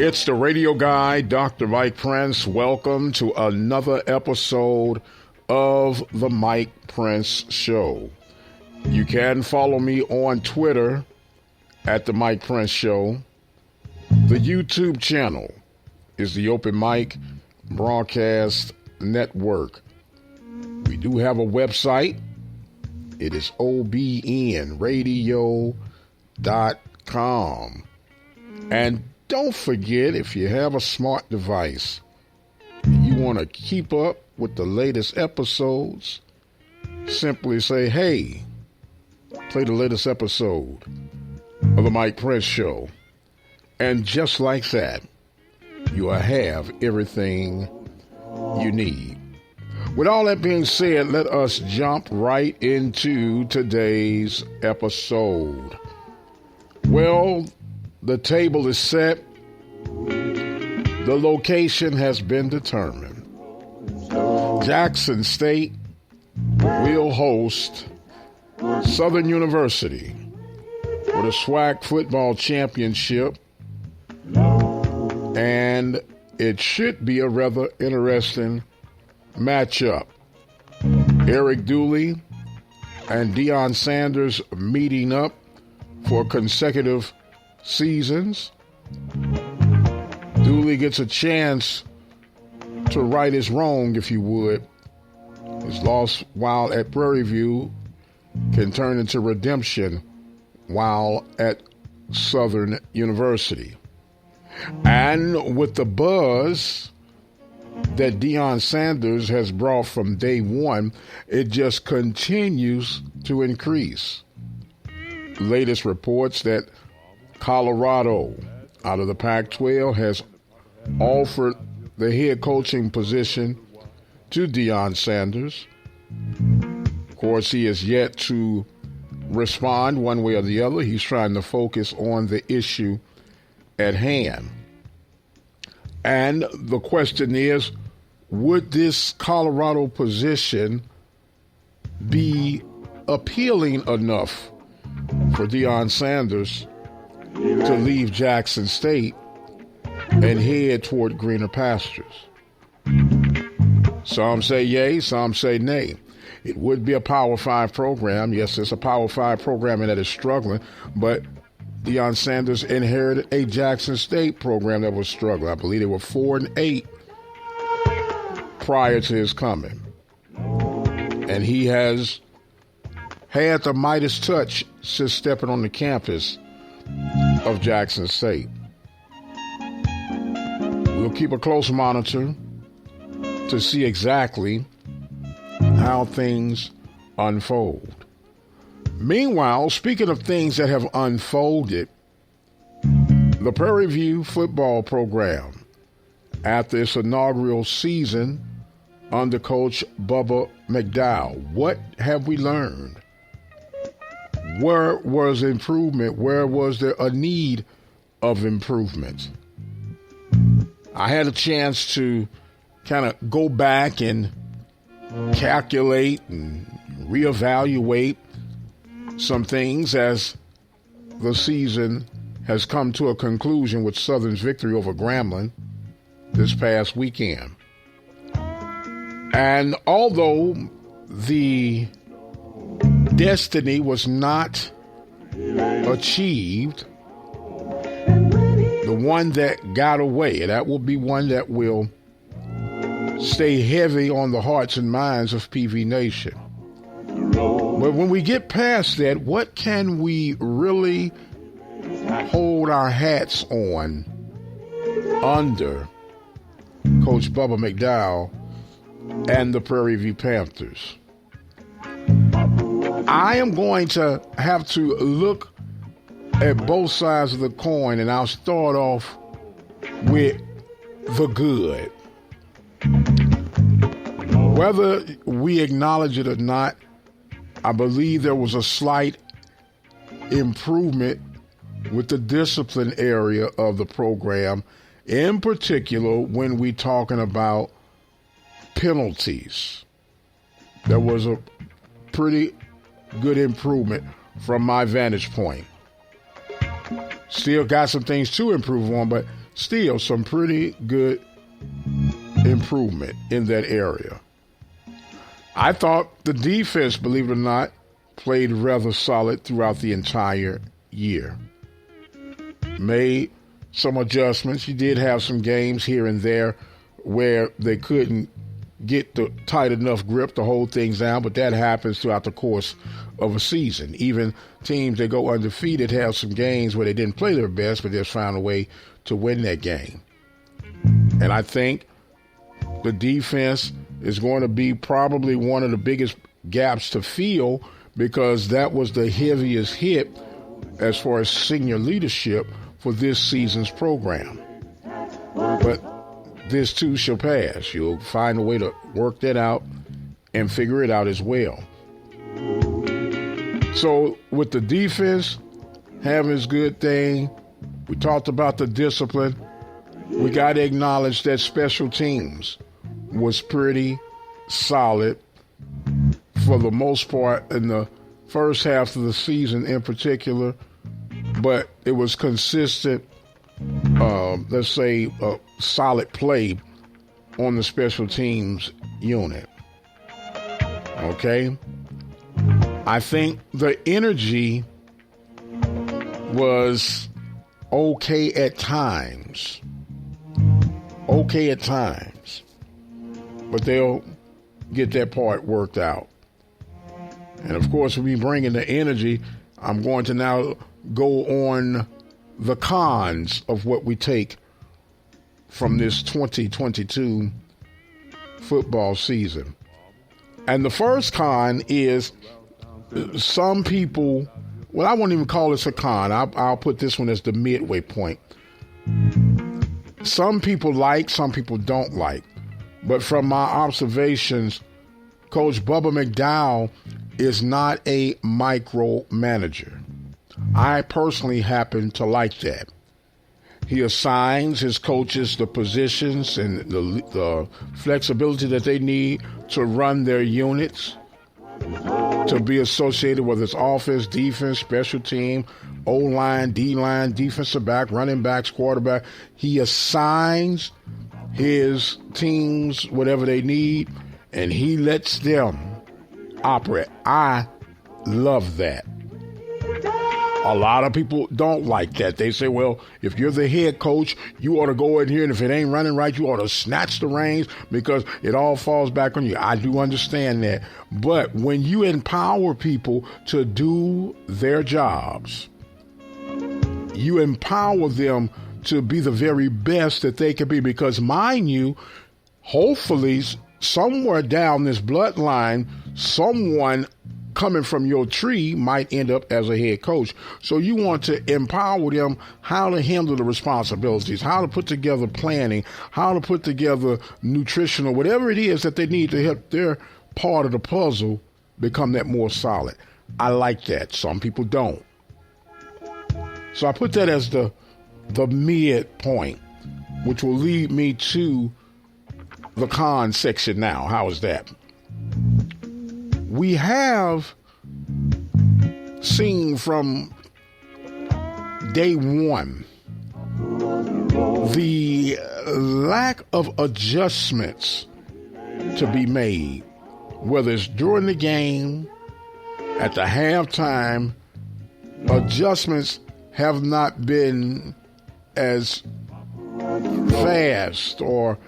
It's the radio guy, Dr. Mike Prince. Welcome to another episode of the Mike Prince Show. You can follow me on Twitter at the Mike Prince Show. The YouTube channel is the Open Mic Broadcast Network. We do have a website. It is obnradio.com. And don't forget, if you have a smart device, you want to keep up with the latest episodes, simply say, hey, play the latest episode of the Mike Prince Show. And just like that, you will have everything you need. With all that being said, let us jump right into today's episode. Well, the table is set. The location has been determined. Jackson State will host Southern University for the SWAC football championship, and it should be a rather interesting matchup. Eric Dooley and Deion Sanders meeting up for consecutive seasons. Dooley gets a chance to right his wrong, if you would. His loss while at Prairie View can turn into redemption while at Southern University. And with the buzz that Deion Sanders has brought from day one, it just continues to increase. Latest reports that Colorado, out of the Pac-12, has offered the head coaching position to Deion Sanders. Of course, he has yet to respond one way or the other. He's trying to focus on the issue at hand. And the question is, would this Colorado position be appealing enough for Deion Sanders to leave Jackson State and head toward greener pastures? Some say yay, some say nay. It would be a Power 5 program. Yes, it's a Power 5 program and that is struggling, but Deion Sanders inherited a Jackson State program that was struggling. I believe they were 4-8 prior to his coming. And he has had the Midas touch since stepping on the campus of Jackson State. We'll keep a close monitor to see exactly how things unfold. Meanwhile, speaking of things that have unfolded, the Prairie View football program, after its inaugural season under Coach Bubba McDowell, what have we learned? Where was improvement? Where was there a need of improvement? I had a chance to kind of go back and calculate and reevaluate some things as the season has come to a conclusion with Southern's victory over Grambling this past weekend. And although the destiny was not achieved, the one that got away, that will be one that will stay heavy on the hearts and minds of PV Nation. But when we get past that, what can we really hold our hats on under Coach Bubba McDowell and the Prairie View Panthers? I am going to have to look at both sides of the coin, and I'll start off with the good. Whether we acknowledge it or not, I believe there was a slight improvement with the discipline area of the program, in particular when we're talking about penalties. There was a pretty good improvement from my vantage point. Still got some things to improve on, but still some pretty good improvement in that area. I thought the defense, believe it or not, played rather solid throughout the entire year. Made some adjustments. You did have some games here and there where they couldn't get the tight enough grip to hold things down, but that happens throughout the course of a season. Even teams that go undefeated have some games where they didn't play their best, but just found a way to win that game. And I think the defense is going to be probably one of the biggest gaps to fill, because that was the heaviest hit as far as senior leadership for this season's program. But this too shall pass. You'll find a way to work that out and figure it out as well. So with the defense having its good thing, we talked about the discipline. We got to acknowledge that special teams was pretty solid for the most part in the first half of the season in particular, but it was consistent, let's say, solid play on the special teams unit. Okay? I think the energy was okay at times. Okay at times. But they'll get that part worked out. And of course, if we bring in the energy, I'm going to now go on the cons of what we take from this 2022 football season. And the first con is some people, well, I won't even call this a con. I'll put this one as the midway point. Some people like, some people don't like. But from my observations, Coach Bubba McDowell is not a micromanager. I personally happen to like that. He assigns his coaches the positions and the flexibility that they need to run their units, to be associated with its offense, defense, special team, O-line, D-line, defensive back, running backs, quarterback. He assigns his teams whatever they need, and he lets them operate. I love that. A lot of people don't like that. They say, well, if you're the head coach, you ought to go in here, and if it ain't running right, you ought to snatch the reins because it all falls back on you. I do understand that. But when you empower people to do their jobs, you empower them to be the very best that they can be, because mind you, hopefully somewhere down this bloodline, someone coming from your tree might end up as a head coach. So you want to empower them how to handle the responsibilities, how to put together planning, how to put together nutritional, whatever it is that they need to help their part of the puzzle become that more solid. I like that. Some people don't. So I put that as the mid point, which will lead me to the con section now. How is that? We have seen from day one the lack of adjustments to be made, whether it's during the game, at the halftime. Adjustments have not been as fast or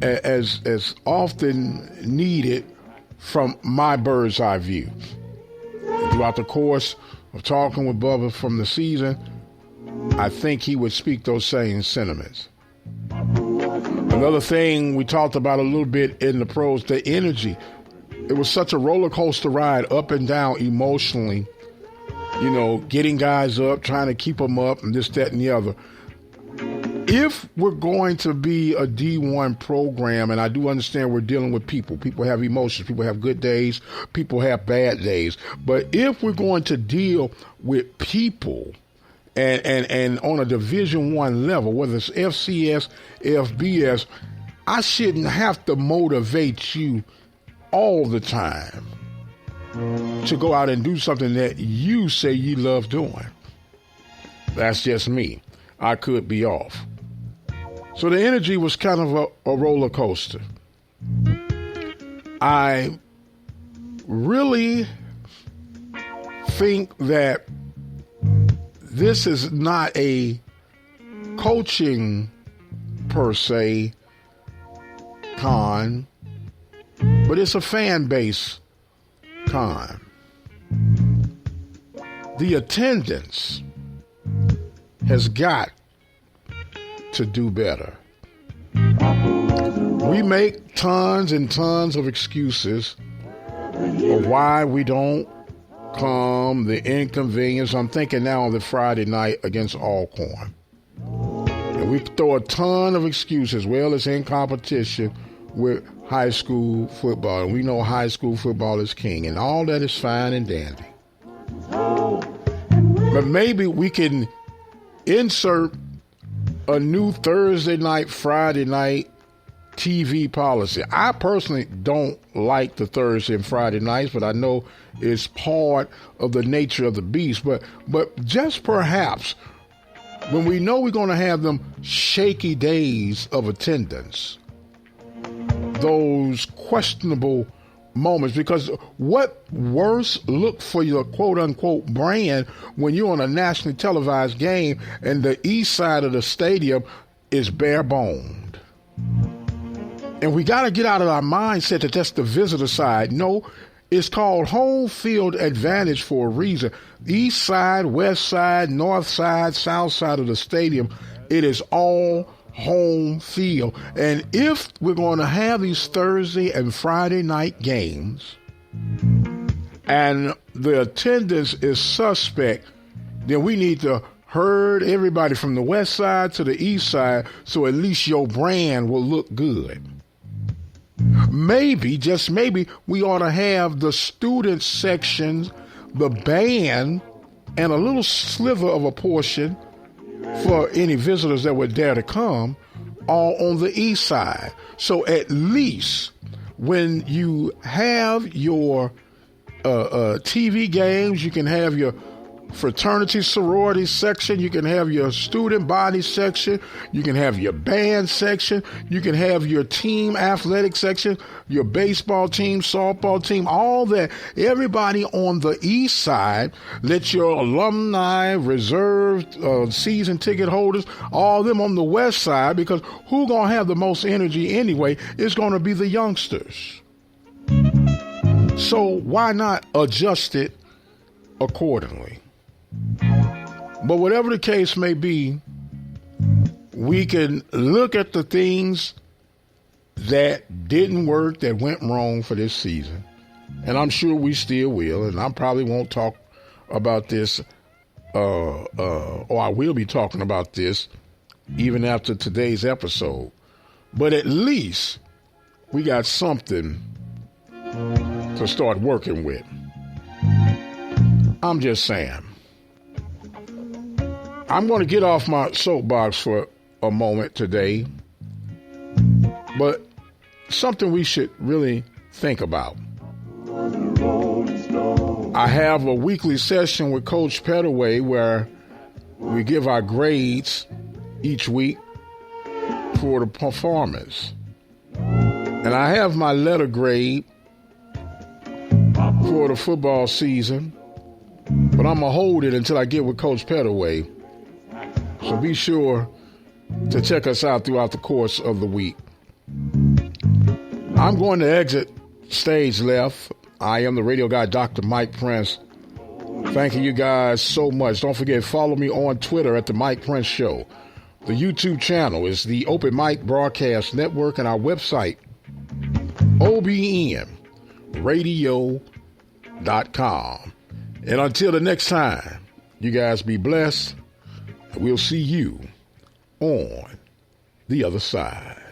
as often needed from my bird's eye view. Throughout the course of talking with Bubba from the season, I think he would speak those same sentiments. Another thing we talked about a little bit in the pros, the energy. It was such a roller coaster ride up and down emotionally, getting guys up, trying to keep them up and this, that, and the other. If we're going to be a D1 program, and I do understand we're dealing with people have emotions, people have good days, people have bad days. But if we're going to deal with people and on a Division I level, whether it's FCS, FBS, I shouldn't have to motivate you all the time to go out and do something that you say you love doing. That's just me. I could be off. So the energy was kind of a roller coaster. I really think that this is not a coaching per se con, but it's a fan base con. The attendance has got to do better. We make tons and tons of excuses of why we don't come, the inconvenience. I'm thinking now on the Friday night against Alcorn. And we throw a ton of excuses. Well, it's in competition with high school football. And we know high school football is king. And all that is fine and dandy. But maybe we can insert a new Thursday night, Friday night TV policy. I personally don't like the Thursday and Friday nights, but I know it's part of the nature of the beast. But just perhaps when we know we're going to have them shaky days of attendance, those questionable moments, because what worse look for your quote-unquote brand when you're on a nationally televised game and the east side of the stadium is bare-boned. And we got to get out of our mindset that that's the visitor side. No, it's called home field advantage for a reason. East side, west side, north side, south side of the stadium, it is all home field. And if we're going to have these Thursday and Friday night games and the attendance is suspect, then we need to herd everybody from the west side to the east side so at least your brand will look good. Maybe, just maybe, we ought to have the student sections, the band, and a little sliver of a portion for any visitors that would dare to come, all on the east side. So at least when you have your TV games, you can have your fraternity sorority section, you can have your student body section, you can have your band section, you can have your team athletic section, your baseball team, softball team, all that. Everybody on the east side, let your alumni, reserved season ticket holders, all them on the west side, because who gonna have the most energy anyway? It's gonna be the youngsters. So why not adjust it accordingly? But whatever the case may be, we can look at the things that didn't work, that went wrong for this season. And I'm sure we still will. And I probably won't talk about this, or I will be talking about this even after today's episode. But at least we got something to start working with. I'm just saying. I'm going to get off my soapbox for a moment today, but something we should really think about. I have a weekly session with Coach Pettaway where we give our grades each week for the performance. And I have my letter grade for the football season, but I'm going to hold it until I get with Coach Pettaway. So be sure to check us out throughout the course of the week. I'm going to exit stage left. I am the radio guy, Dr. Mike Prince. Thanking you guys so much. Don't forget, follow me on Twitter at The Mike Prince Show. The YouTube channel is the Open Mic Broadcast Network, and our website, obnradio.com. And until the next time, you guys be blessed. We'll see you on the other side.